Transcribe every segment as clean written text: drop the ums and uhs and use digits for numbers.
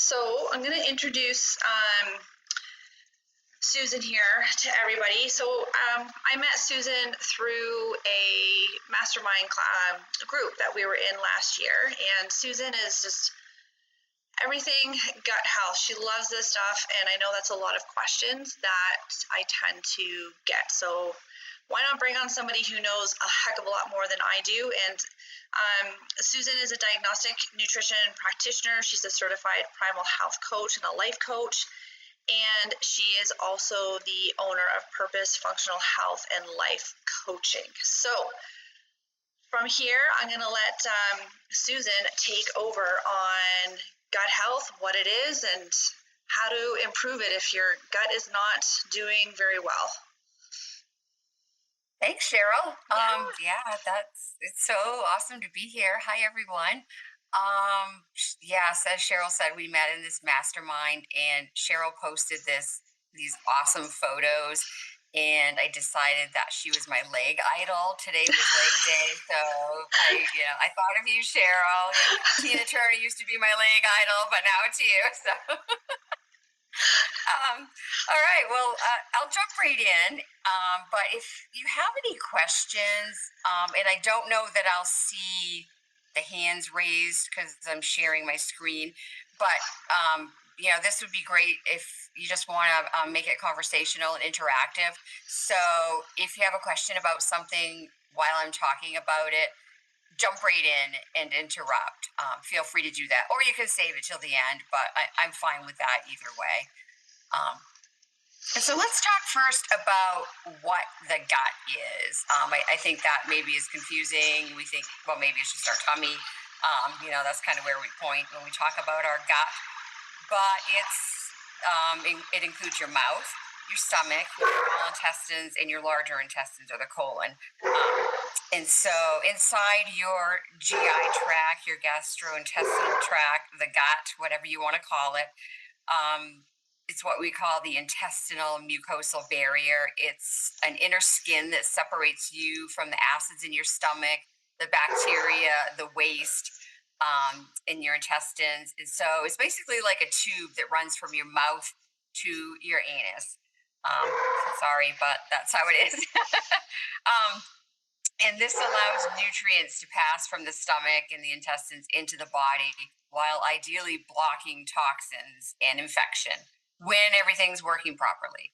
So I'm going to introduce Susan here to everybody. So I met Susan through a mastermind group that we were in last year. And Susan is just everything gut health. She loves this stuff. And I know that's a lot of questions that I tend to get. So why not bring on somebody who knows a heck of a lot more than I do? And Susan is a diagnostic nutrition practitioner. She's a certified primal health coach and a life coach. And she is also the owner of Purpose Functional Health and Life Coaching. So from here, I'm going to let Susan take over on gut health, what it is, and how to improve it if your gut is not doing very well. Thanks, Cheryl. It's so awesome to be here. Hi, everyone. As Cheryl said, we met in this mastermind, and Cheryl posted these awesome photos, and I decided that she was my leg idol. Today was leg day, so I thought of you, Cheryl. Tina Turner used to be my leg idol, but now it's you. So. All right, well, I'll jump right in. But if you have any questions, and I don't know that I'll see the hands raised because I'm sharing my screen, but this would be great if you just want to make it conversational and interactive. So if you have a question about something while I'm talking about it, jump right in and interrupt. Feel free to do that, or you can save it till the end, but I'm fine with that either way. So let's talk first about what the gut is. I think that maybe is confusing. We think, well, maybe it's just our tummy. That's kind of where we point when we talk about our gut. But it includes your mouth, your stomach, your small intestines, and your larger intestines, or the colon. And so inside your GI tract, your gastrointestinal tract, the gut, whatever you want to call it, it's what we call the intestinal mucosal barrier. It's an inner skin that separates you from the acids in your stomach, the bacteria, the waste in your intestines. And so it's basically like a tube that runs from your mouth to your anus. Sorry, but that's how it is. And this allows nutrients to pass from the stomach and the intestines into the body, while ideally blocking toxins and infection when everything's working properly.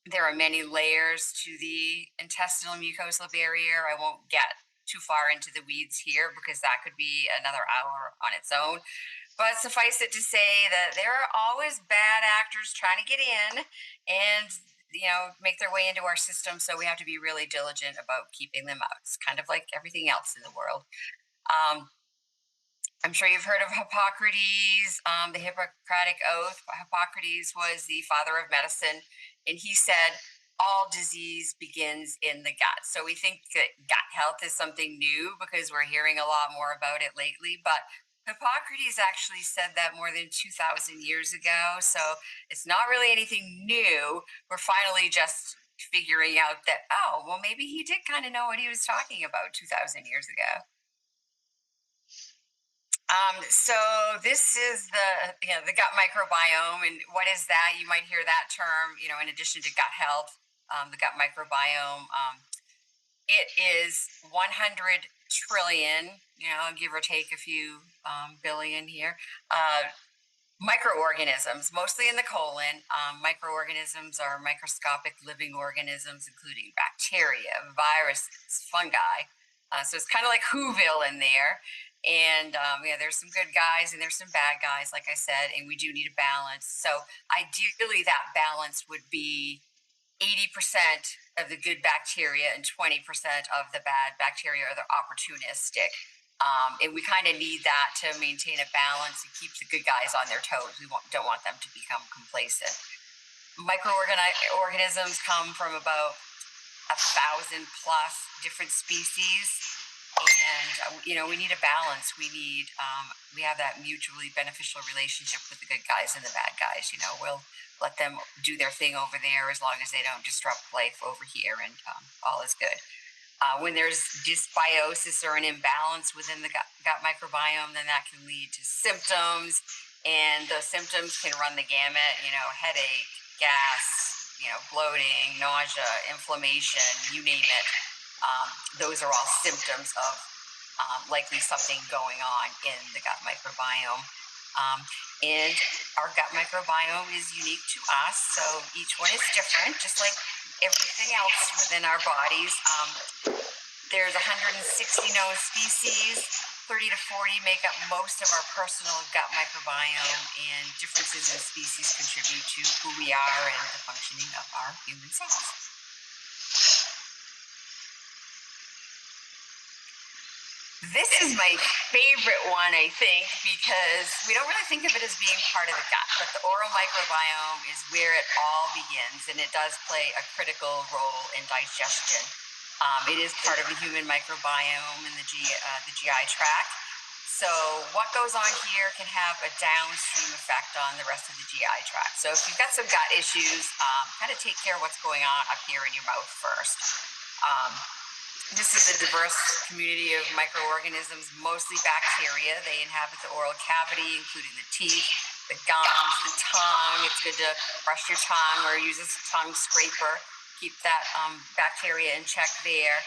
There are many layers to the intestinal mucosal barrier. I won't get too far into the weeds here because that could be another hour on its own. But suffice it to say that there are always bad actors trying to get in and make their way into our system. So we have to be really diligent about keeping them out. It's kind of like everything else in the world. I'm sure you've heard of Hippocrates, the Hippocratic Oath. Hippocrates was the father of medicine, and he said, all disease begins in the gut. So we think that gut health is something new because we're hearing a lot more about it lately, but Hippocrates actually said that more than 2,000 years ago. So it's not really anything new. We're finally just figuring out that, maybe he did kind of know what he was talking about 2,000 years ago. So this is the gut microbiome, and what is that? You might hear that term, in addition to gut health, the gut microbiome. It is 100 trillion, give or take a few billion here, microorganisms, mostly in the colon. Microorganisms are microscopic living organisms, including bacteria, viruses, fungi. So it's kind of like Whoville in there. And there's some good guys and there's some bad guys, like I said, and we do need a balance. So ideally that balance would be 80% of the good bacteria and 20% of the bad bacteria, or the opportunistic. And we kind of need that to maintain a balance and keep the good guys on their toes. We don't want them to become complacent. Microorganisms come from about 1,000 plus different species. And, we need a balance. We have that mutually beneficial relationship with the good guys and the bad guys. We'll let them do their thing over there as long as they don't disrupt life over here, and all is good. When there's dysbiosis or an imbalance within the gut microbiome, then that can lead to symptoms And the symptoms can run the gamut, headache, gas, bloating, nausea, inflammation, you name it. Those are all symptoms of likely something going on in the gut microbiome. And our gut microbiome is unique to us, so each one is different, just like everything else within our bodies. There's 160 known species. 30 to 40 make up most of our personal gut microbiome, and differences in species contribute to who we are and the functioning of our human cells. This is my favorite one, I think, because we don't really think of it as being part of the gut, but the oral microbiome is where it all begins, and it does play a critical role in digestion. It is part of the human microbiome in the GI tract. So what goes on here can have a downstream effect on the rest of the GI tract. So if you've got some gut issues, kind of take care of what's going on up here in your mouth first. This is a diverse community of microorganisms, mostly bacteria. They inhabit the oral cavity, including the teeth, the gums, the tongue. It's good to brush your tongue or use a tongue scraper. Keep that bacteria in check there,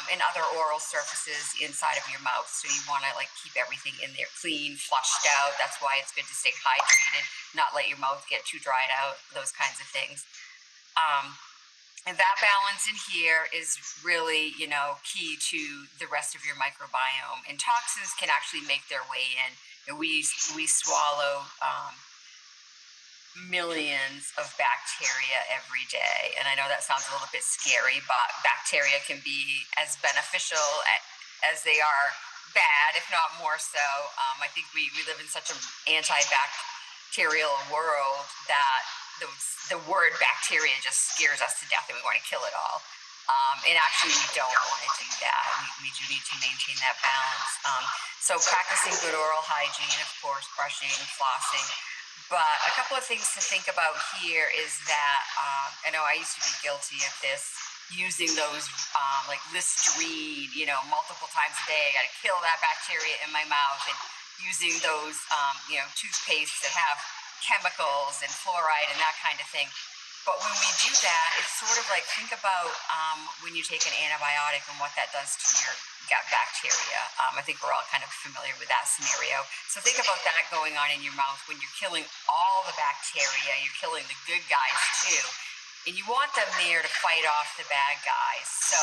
and other oral surfaces inside of your mouth. So you want to keep everything in there clean, flushed out. That's why it's good to stay hydrated, not let your mouth get too dried out, those kinds of things. And that balance in here is really, key to the rest of your microbiome. And toxins can actually make their way in. And we swallow millions of bacteria every day. And I know that sounds a little bit scary, but bacteria can be as beneficial as they are bad, if not more so. I think we live in such an antibacterial world that the word bacteria just scares us to death and we want to kill it all. And actually, we don't want to do that. We do need to maintain that balance. So practicing good oral hygiene, of course, brushing, flossing. But a couple of things to think about here is that I know I used to be guilty of this, using those Listerine, multiple times a day. I got to kill that bacteria in my mouth, and using those, toothpastes that have chemicals and fluoride and that kind of thing. But when we do that, it's sort of like, think about when you take an antibiotic and what that does to your gut bacteria. I think we're all kind of familiar with that scenario. So think about that going on in your mouth. When you're killing all the bacteria, you're killing the good guys too. And you want them there to fight off the bad guys. So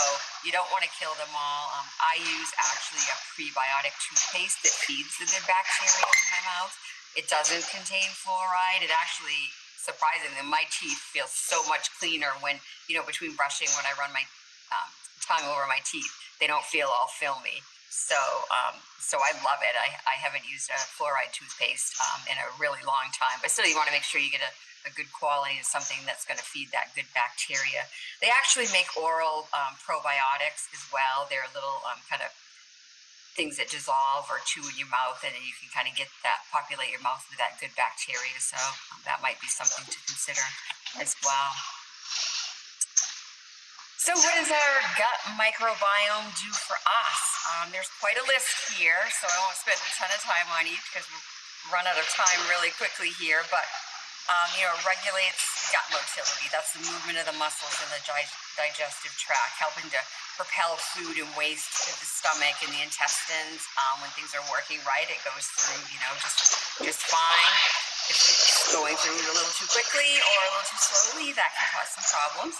you don't want to kill them all. I use actually a prebiotic toothpaste that feeds the good bacteria in my mouth. It doesn't contain fluoride. It actually, surprisingly, my teeth feel so much cleaner when, between brushing, when I run my tongue over my teeth, they don't feel all filmy. So I love it. I haven't used a fluoride toothpaste in a really long time, but still you want to make sure you get a good quality of something that's going to feed that good bacteria. They actually make oral probiotics as well. They're little kind of things that dissolve or chew in your mouth, and you can kind of get that, populate your mouth with that good bacteria. So that might be something to consider as well. So what does our gut microbiome do for us? There's quite a list here, so I won't spend a ton of time on each because we'll run out of time really quickly here. But it regulates gut motility. That's the movement of the muscles in the digestive tract, helping to propel food and waste through the stomach and the intestines. When things are working right, it goes through, just fine. If it's going through a little too quickly or a little too slowly, that can cause some problems.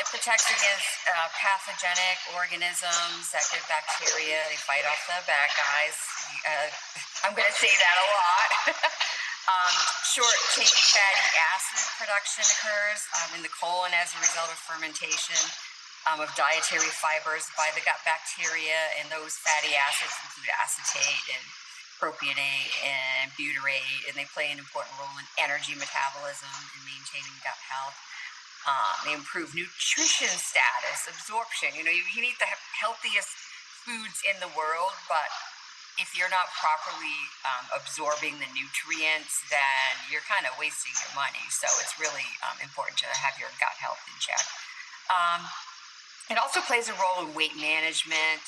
It protects against pathogenic organisms, that good bacteria. They fight off the bad guys. I'm going to say that a lot. Short-chain fatty acid production occurs in the colon as a result of fermentation of dietary fibers by the gut bacteria, and those fatty acids include acetate and propionate and butyrate, and they play an important role in energy metabolism and maintaining gut health. They improve nutrition status, absorption. You can eat the healthiest foods in the world, but if you're not properly absorbing the nutrients, then you're kind of wasting your money. So it's really important to have your gut health in check. It also plays a role in weight management,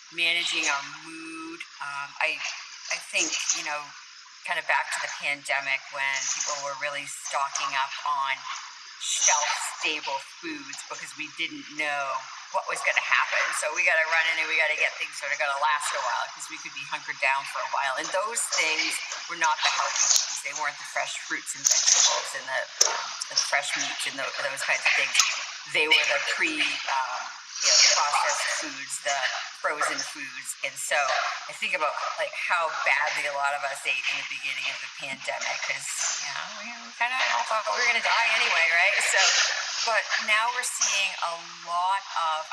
managing our mood. I think, kind of back to the pandemic when people were really stocking up on shelf stable foods because we didn't know what was going to happen. So we got to run in and we got to get things that are going to last a while because we could be hunkered down for a while. And those things were not the healthy things. They weren't the fresh fruits and vegetables and the fresh meat and those kinds of things. They were the processed foods, the frozen foods. And so I think about like how badly a lot of us ate in the beginning of the pandemic because we kind of all thought we were going to die anyway, right? So, but now we're seeing a lot of,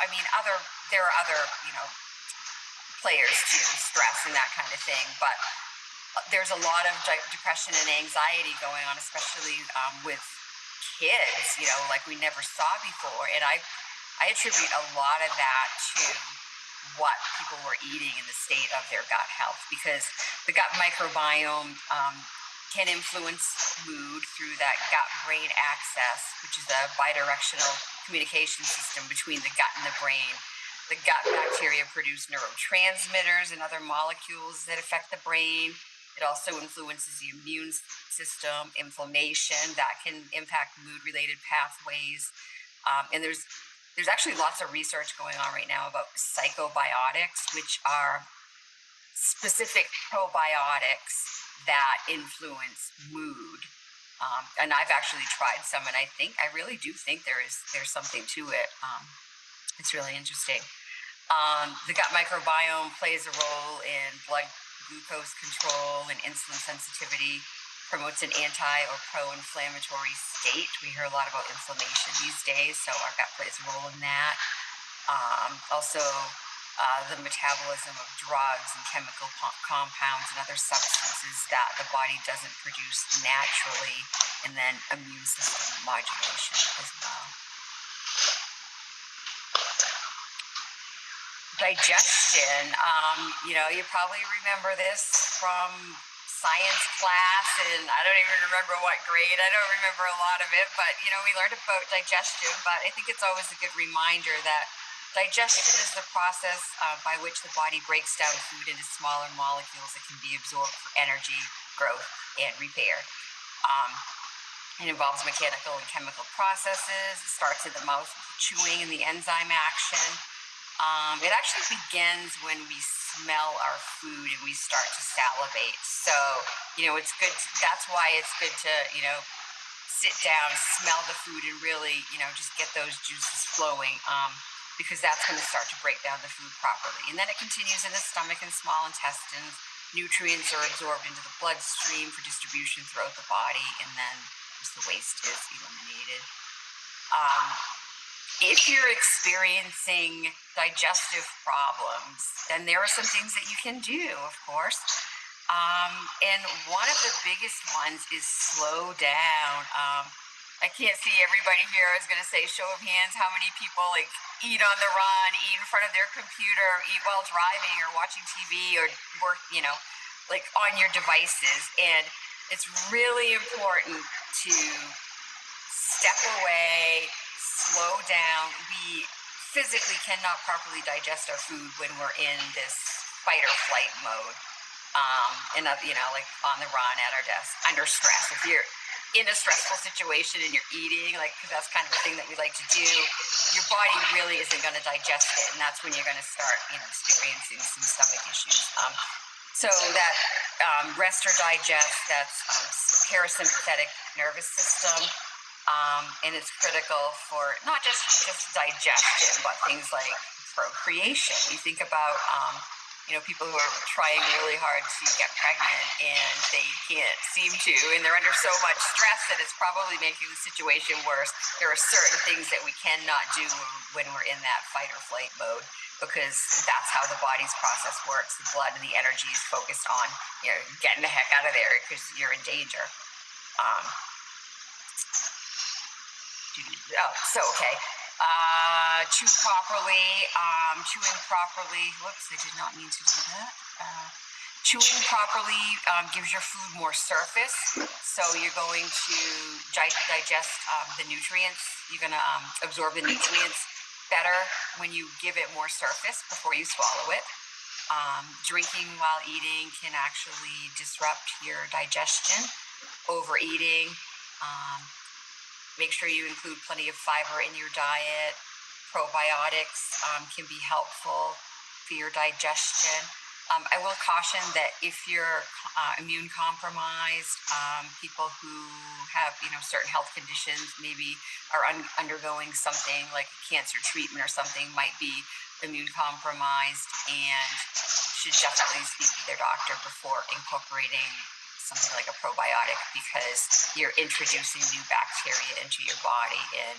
there are other, players too, stress and that kind of thing, but there's a lot of depression and anxiety going on, especially with kids, like we never saw before. And I attribute a lot of that to what people were eating in the state of their gut health, because the gut microbiome can influence mood through that gut-brain axis, which is a bidirectional communication system between the gut and the brain. The gut bacteria produce neurotransmitters and other molecules that affect the brain. It also influences the immune system, inflammation that can impact mood-related pathways. And there's actually lots of research going on right now about psychobiotics, which are specific probiotics that influence mood. And I've actually tried some, and I really do think there's something to it. It's really interesting. The gut microbiome plays a role in blood glucose control and insulin sensitivity, promotes an anti or pro-inflammatory state. We hear a lot about inflammation these days, so our gut plays a role in that. Also, the metabolism of drugs and chemical compounds and other substances that the body doesn't produce naturally, and then immune system modulation as well. Digestion, you probably remember this from science class, and I don't even remember what grade. I don't remember a lot of it, but we learned about digestion. But I think it's always a good reminder that digestion is the process by which the body breaks down food into smaller molecules that can be absorbed for energy, growth, and repair. It involves mechanical and chemical processes. It starts in the mouth with the chewing and the enzyme action. It actually begins when we smell our food and we start to salivate. So, it's good. That's why it's good to, sit down, smell the food, and really, just get those juices flowing, because that's going to start to break down the food properly. And then it continues in the stomach and small intestines. Nutrients are absorbed into the bloodstream for distribution throughout the body, and then just the waste is eliminated. If you're experiencing digestive problems, then there are some things that you can do, of course. And one of the biggest ones is slow down. I can't see everybody here. I was going to say, show of hands, how many people eat on the run, eat in front of their computer, eat while driving or watching TV or work, on your devices. And it's really important to step away, slow down. We physically cannot properly digest our food when we're in this fight or flight mode. On the run at our desk, under stress. If you're in a stressful situation and you're eating, because that's kind of the thing that we like to do, your body really isn't going to digest it, and that's when you're going to start, experiencing some stomach issues. So that rest or digest, that's parasympathetic nervous system. And it's critical for not just digestion, but things like procreation. You think about, people who are trying really hard to get pregnant and they can't seem to, and they're under so much stress that it's probably making the situation worse. There are certain things that we cannot do when we're in that fight or flight mode, because that's how the body's process works. The blood and the energy is focused on, getting the heck out of there because you're in danger. Okay. Chew properly, chewing properly. Whoops, I did not mean to do that. Chewing properly gives your food more surface, so you're going to digest the nutrients. You're going to absorb the nutrients better when you give it more surface before you swallow it. Drinking while eating can actually disrupt your digestion. Overeating, um, make sure you include plenty of fiber in your diet. Probiotics can be helpful for your digestion. I will caution that if you're immune compromised, people who have certain health conditions, maybe are undergoing something like a cancer treatment or something, might be immune compromised and should definitely speak to their doctor before incorporating something like a probiotic, because you're introducing new bacteria into your body, and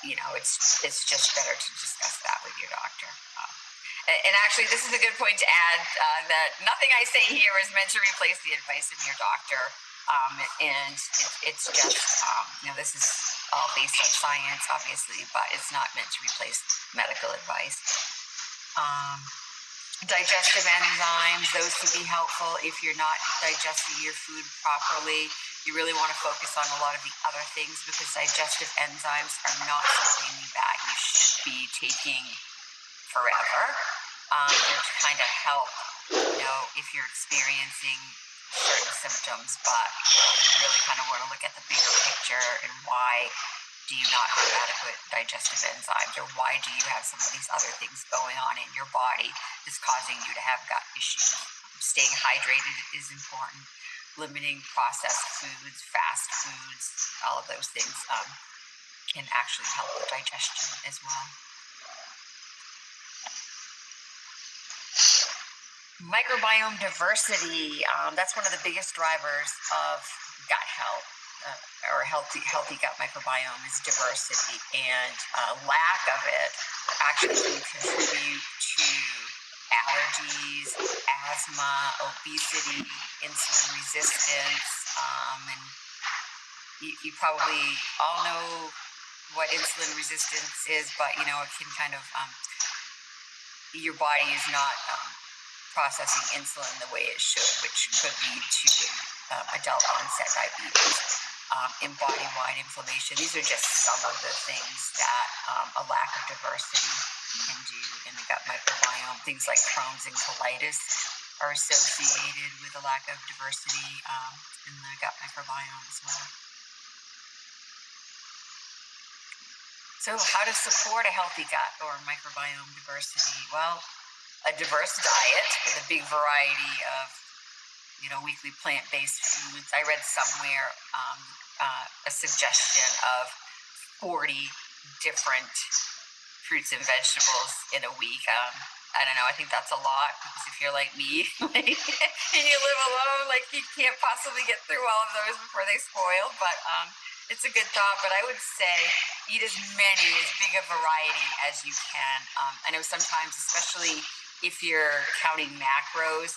it's just better to discuss that with your doctor. And actually, this is a good point to add that nothing I say here is meant to replace the advice of your doctor. And it's just, this is all based on science, obviously, but it's not meant to replace medical advice. Digestive enzymes, those can be helpful if you're not digesting your food properly. You really want to focus on a lot of the other things, because digestive enzymes are not something that you should be taking forever. They're to kind of help, if you're experiencing certain symptoms, but you really kind of want to look at the bigger picture and why do you not have adequate digestive enzymes, or why do you have some of these other things going on in your body that's causing you to have gut issues. Staying hydrated is important. Limiting processed foods, fast foods, all of those things can actually help with digestion as well. Microbiome diversity, that's one of the biggest drivers of gut health. Or healthy gut microbiome is diversity, and lack of it actually can contribute to allergies, asthma, obesity, insulin resistance, and you probably all know what insulin resistance is, but it can kind of your body is not processing insulin the way it should, which could lead to adult onset diabetes. Body-wide inflammation. These are just some of the things that a lack of diversity can do in the gut microbiome. Things like Crohn's and colitis are associated with a lack of diversity in the gut microbiome as well. So how to support a healthy gut or microbiome diversity? Well, a diverse diet with a big variety of weekly plant-based foods. I read somewhere a suggestion of 40 different fruits and vegetables in a week. I don't know. I think that's a lot, because if you're like me and you live alone, you can't possibly get through all of those before they spoil. But it's a good thought. But I would say eat as big a variety as you can. I know sometimes, especially if you're counting macros,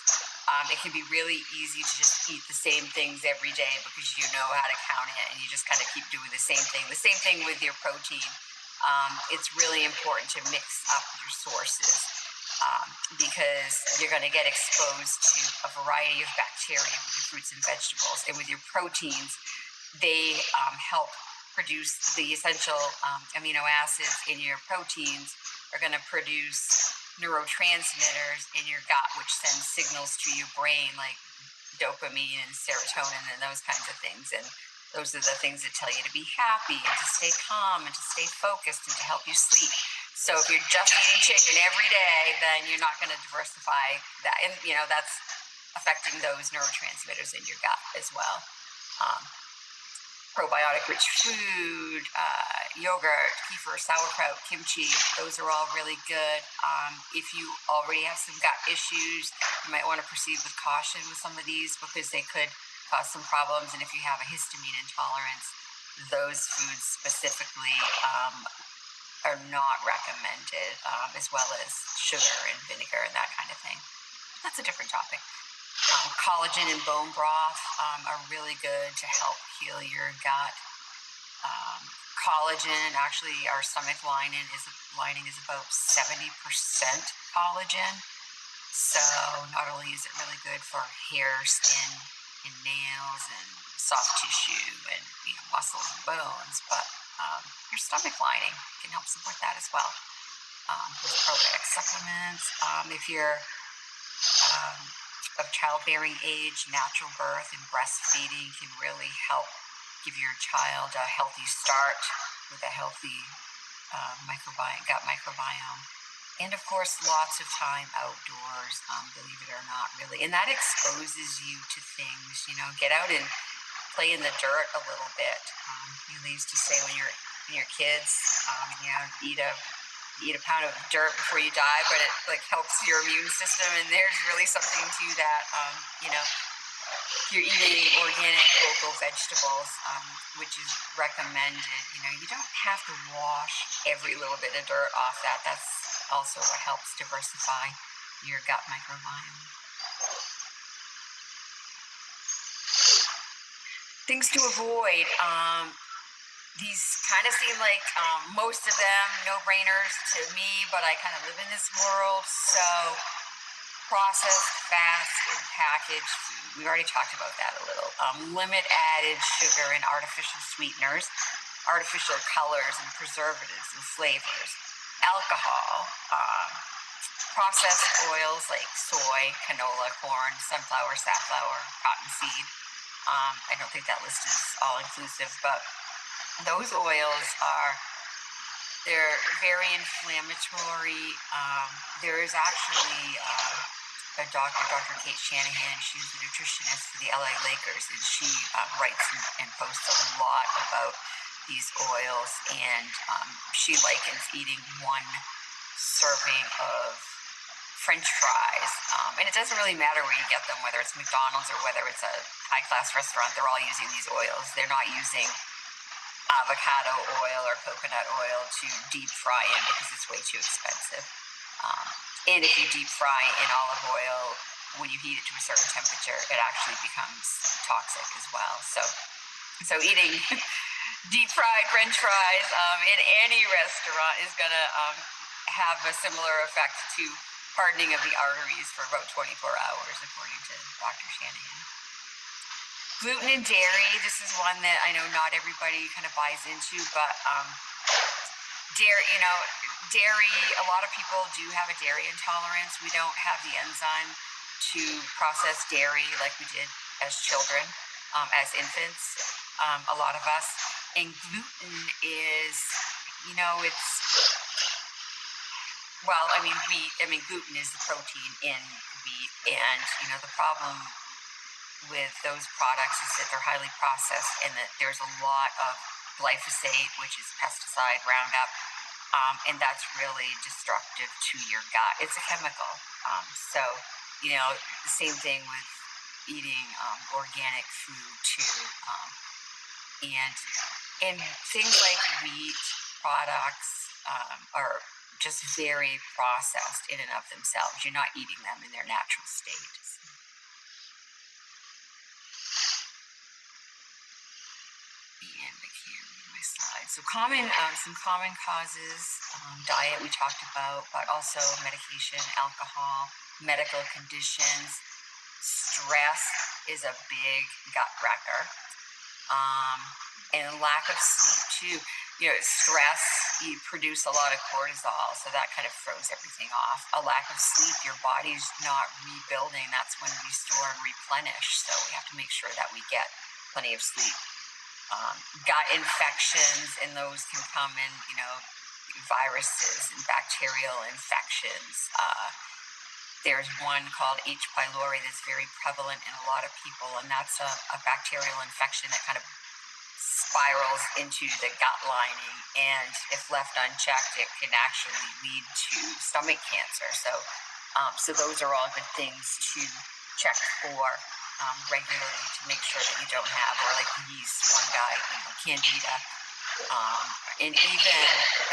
it can be really easy to just eat the same things every day because you know how to count it, and you just kind of keep doing the same thing. The same thing with your protein. It's really important to mix up your sources, because you're going to get exposed to a variety of bacteria with your fruits and vegetables. And with your proteins, they help produce the essential amino acids in your proteins are going to produce neurotransmitters in your gut, which send signals to your brain like dopamine and serotonin and those kinds of things. And those are the things that tell you to be happy and to stay calm and to stay focused and to help you sleep. So if you're just eating chicken every day, then you're not going to diversify that. And, that's affecting those neurotransmitters in your gut as well. Probiotic-rich food, yogurt, kefir, sauerkraut, kimchi, those are all really good. If you already have some gut issues, you might want to proceed with caution with some of these, because they could cause some problems. And if you have a histamine intolerance, those foods specifically are not recommended, as well as sugar and vinegar and that kind of thing. That's a different topic. Collagen and bone broth are really good to help heal your gut. Collagen, actually, our stomach lining is about 70% collagen. So not only is it really good for hair, skin, and nails, and soft tissue, and muscles and bones, but your stomach lining can help support that as well. With probiotic supplements, if you're um, of childbearing age, natural birth, and breastfeeding can really help give your child a healthy start with a healthy gut microbiome. And of course, lots of time outdoors, believe it or not, really. And that exposes you to things, get out and play in the dirt a little bit. They used to say when you're kids, eat a pound of dirt before you die, but it like helps your immune system. And there's really something to that. If you're eating organic local vegetables, which is recommended, you don't have to wash every little bit of dirt off that. That's also what helps diversify your gut microbiome. Things to avoid. These kind of seem like most of them no-brainers to me, but I kind of live in this world. So processed, fast, and packaged food. We already talked about that a little. Limit added sugar and artificial sweeteners, artificial colors and preservatives and flavors, alcohol, processed oils like soy, canola, corn, sunflower, safflower, cottonseed. I don't think that list is all inclusive, but those oils they're very inflammatory. There is actually a doctor, Dr. Kate Shanahan. She's a nutritionist for the LA Lakers, and she writes and posts a lot about these oils, and she likens eating one serving of French fries, and it doesn't really matter where you get them, whether it's McDonald's or whether it's a high-class restaurant. They're all using these oils. They're not using avocado oil or coconut oil to deep fry in because it's way too expensive. And if you deep fry in olive oil, when you heat it to a certain temperature, it actually becomes toxic as well. So eating deep fried French fries in any restaurant is going to have a similar effect to hardening of the arteries for about 24 hours, according to Dr. Shanahan. Gluten and dairy, this is one that I know not everybody kind of buys into, but dairy, a lot of people do have a dairy intolerance. We don't have the enzyme to process dairy like we did as children, as infants, a lot of us. And gluten is, wheat. Gluten is the protein in wheat, and the problem with those products is that they're highly processed and that there's a lot of glyphosate, which is pesticide Roundup, and that's really destructive to your gut. It's a chemical. The same thing with eating organic food too, and things like wheat products are just very processed in and of themselves. You're not eating them in their natural state. And I can't read my slides. So some common causes, diet we talked about, but also medication, alcohol, medical conditions. Stress is a big gut wrecker. And lack of sleep too. Stress, you produce a lot of cortisol, so that kind of throws everything off. A lack of sleep, your body's not rebuilding. That's when we restore and replenish. So we have to make sure that we get plenty of sleep. Gut infections, and those can come in, viruses and bacterial infections. There's one called H. pylori that's very prevalent in a lot of people, and that's a bacterial infection that kind of spirals into the gut lining, and if left unchecked, it can actually lead to stomach cancer. So those are all good things to check for regularly to make sure that you don't have, or like yeast, fungi, candida, and even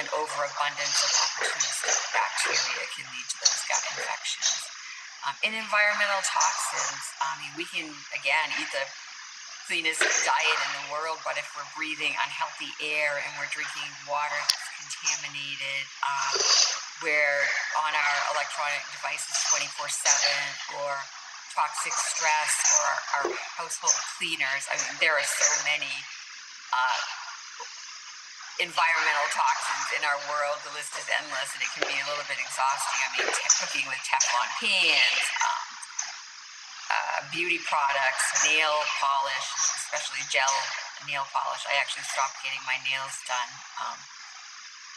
an overabundance of opportunistic bacteria can lead to those gut infections. And environmental toxins, we can, again, eat the cleanest diet in the world, but if we're breathing unhealthy air and we're drinking water that's contaminated, we're on our electronic devices 24/7, or toxic stress, or our household cleaners. There are so many environmental toxins in our world. The list is endless, and it can be a little bit exhausting. I mean, cooking with Teflon pans, beauty products, nail polish, especially gel nail polish. I actually stopped getting my nails done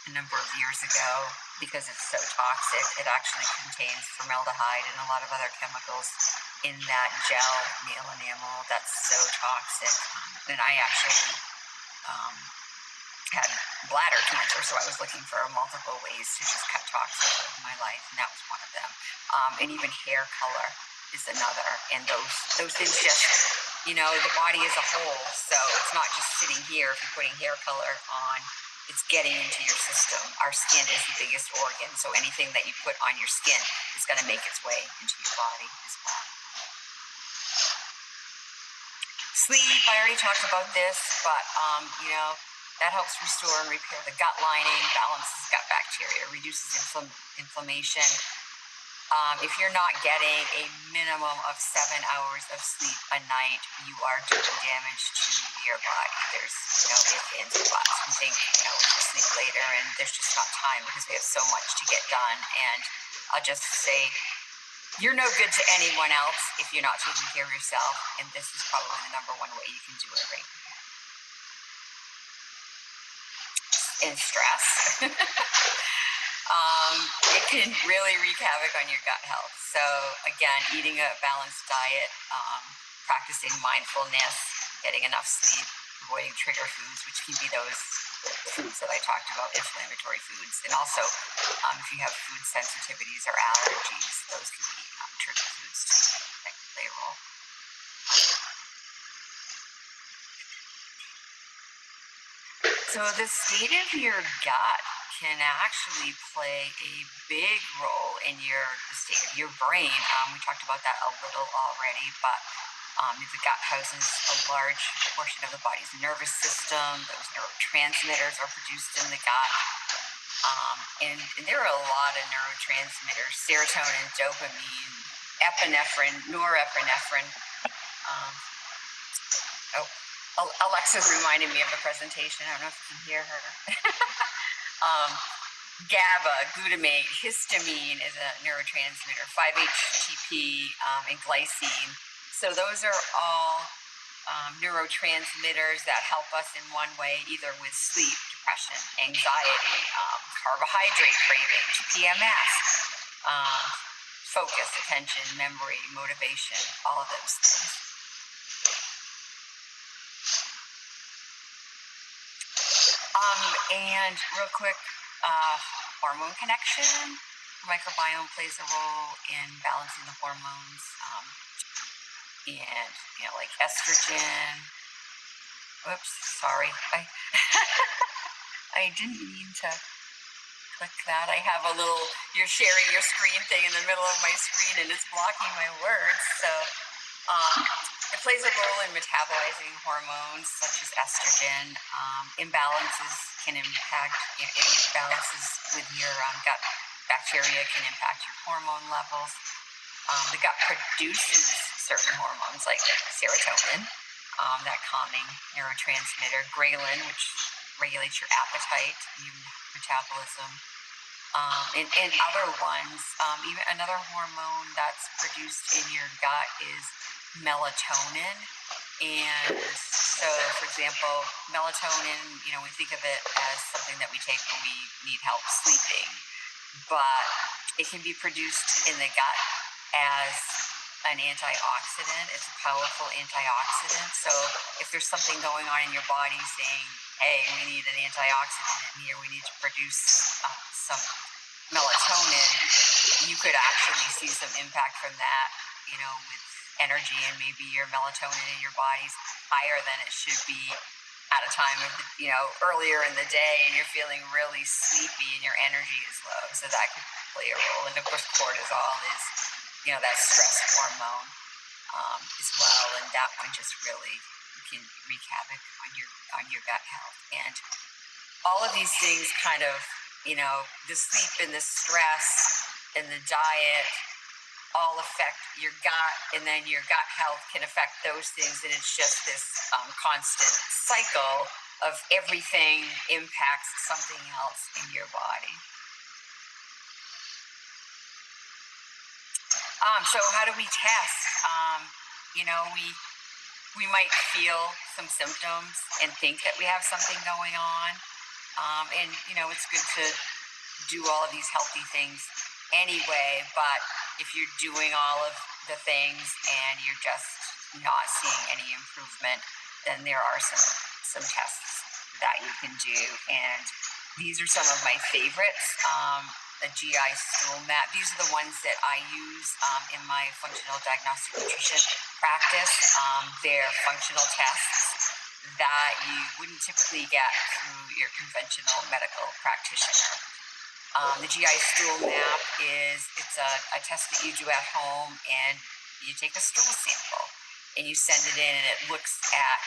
a number of years ago because it's so toxic. It actually contains formaldehyde and a lot of other chemicals in that gel nail enamel that's so toxic. And I actually had bladder cancer, so I was looking for multiple ways to just cut toxins out of my life, and that was one of them. And even hair color is another. And those things just, the body as a whole. So it's not just sitting here. If you're putting hair color on, it's getting into your system. Our skin is the biggest organ, so anything that you put on your skin is going to make its way into your body as well. Sleep, I already talked about this, but that helps restore and repair the gut lining, balances gut bacteria, reduces inflammation. If you're not getting a minimum of 7 hours of sleep a night, you are doing damage to your body. There's no ifs, ands, or buts. We think, we'll just sleep later, and there's just not time because we have so much to get done. And I'll just say, you're no good to anyone else if you're not taking care of yourself, and this is probably the number one way you can do it right now. And stress. It can really wreak havoc on your gut health. So again, eating a balanced diet, practicing mindfulness, getting enough sleep, avoiding trigger foods, which can be those foods that I talked about, inflammatory foods. And also, if you have food sensitivities or allergies, those can be trigger foods too that can play a role. So the state of your gut can actually play a big role in the state of your brain. We talked about that a little already, but the gut houses a large portion of the body's nervous system. Those neurotransmitters are produced in the gut. And there are a lot of neurotransmitters: serotonin, dopamine, epinephrine, norepinephrine. Alexa's reminding me of the presentation. I don't know if you can hear her. GABA, glutamate, histamine is a neurotransmitter, 5-HTP, and glycine. So those are all neurotransmitters that help us in one way, either with sleep, depression, anxiety, carbohydrate cravings, PMS, focus, attention, memory, motivation, all of those things. And real quick, hormone connection. Microbiome plays a role in balancing the hormones, and like estrogen. Oops, sorry, I didn't mean to click that. I have a little, you're sharing your screen thing in the middle of my screen, and it's blocking my words. So it plays a role in metabolizing hormones such as estrogen. Imbalances can impact, imbalances with your gut bacteria can impact your hormone levels. The gut produces certain hormones like serotonin, that calming neurotransmitter, ghrelin, which regulates your appetite, your metabolism, and other ones. Even another hormone that's produced in your gut is melatonin. And so, for example, melatonin, we think of it as something that we take when we need help sleeping, but it can be produced in the gut as an antioxidant. It's a powerful antioxidant. So if there's something going on in your body saying, hey, we need an antioxidant in here, we need to produce some melatonin, you could actually see some impact from that, with energy, and maybe your melatonin in your body's higher than it should be at a time of earlier in the day, and you're feeling really sleepy and your energy is low. So that could play a role. And of course, cortisol is, that stress hormone as well, and that one just really can wreak havoc on your gut health. And all of these things kind of, the sleep and the stress and the diet all affect your gut, and then your gut health can affect those things, and it's just this constant cycle of everything impacts something else in your body. So how do we test? You know, we might feel some symptoms and think that we have something going on. And you know, it's good to do all of these healthy things anyway. But if you're doing all of the things and you're just not seeing any improvement, then there are some tests that you can do. And these are some of my favorites. A GI stool map. These are the ones that I use in my functional diagnostic nutrition practice. They're functional tests that you wouldn't typically get through your conventional medical practitioner. The GI stool map it's a test that you do at home, and you take a stool sample and you send it in, and it looks at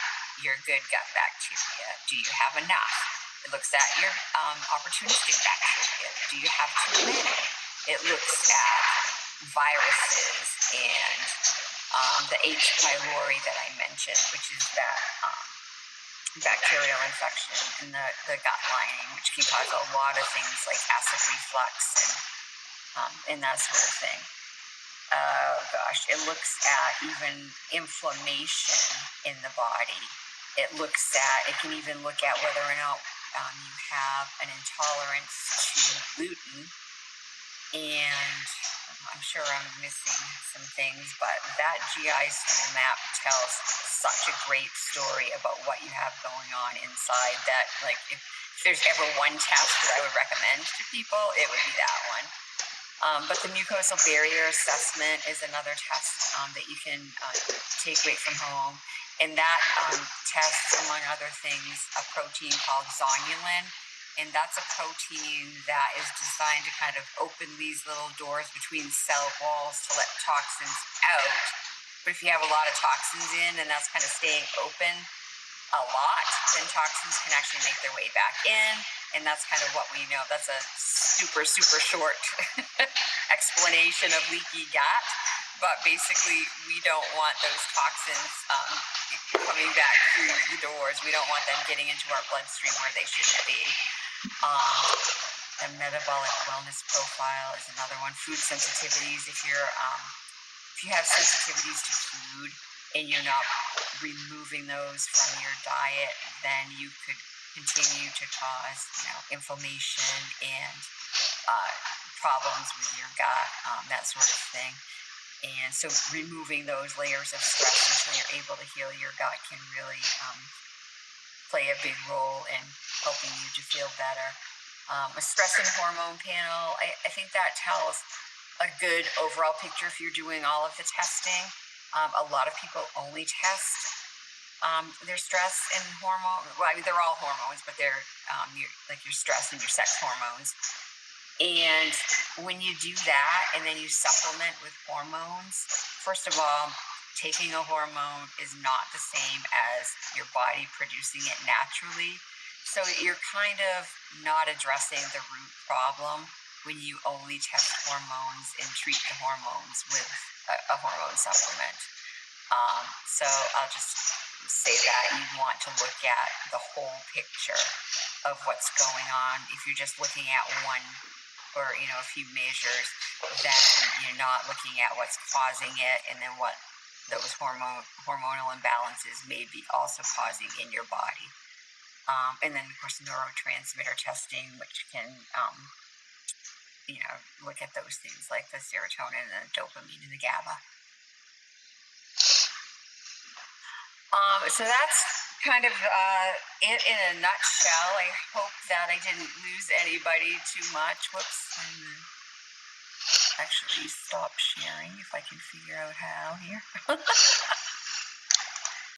your good gut bacteria. Do you have enough? It looks at your opportunistic bacteria. Do you have too many? It looks at viruses and the H. pylori that I mentioned, which is that bacterial infection in the gut lining, which can cause a lot of things like acid reflux and that sort of thing. Oh gosh, it looks at even inflammation in the body. It can even look at whether or not you have an intolerance to gluten. And I'm sure I'm missing some things, but that GI stool map tells such a great story about what you have going on inside that, like, if there's ever one test that I would recommend to people, it would be that one. But the mucosal barrier assessment is another test that you can take right from home. And that tests, among other things, a protein called zonulin. And that's a protein that is designed to kind of open these little doors between cell walls to let toxins out. But if you have a lot of toxins in and that's kind of staying open a lot, then toxins can actually make their way back in. And that's kind of what we know. That's a super, super short explanation of leaky gut. But basically, we don't want those toxins coming back through the doors. We don't want them getting into our bloodstream where they shouldn't be. The metabolic wellness profile is another one. Food sensitivities. If you have sensitivities to food and you're not removing those from your diet, then you could continue to cause, inflammation and problems with your gut, that sort of thing. And so removing those layers of stress until you're able to heal your gut can really play a big role in helping you to feel better. A stress and hormone panel, I think that tells a good overall picture if you're doing all of the testing. A lot of people only test their stress and hormone. Well, I mean, they're all hormones, but they're your stress and your sex hormones. And when you do that and then you supplement with hormones, first of all, taking a hormone is not the same as your body producing it naturally. So you're kind of not addressing the root problem when you only test hormones and treat the hormones with a hormone supplement. So I'll just say that you want to look at the whole picture of what's going on. If you're just looking at one or a few measures, then you're not looking at what's causing it and then what those hormonal imbalances may be also causing in your body. And then of course neurotransmitter testing, which can look at those things like the serotonin and the dopamine and the GABA. So that's kind of it in a nutshell. I hope that I didn't lose anybody too much. Whoops. Actually stop sharing if I can figure out how here.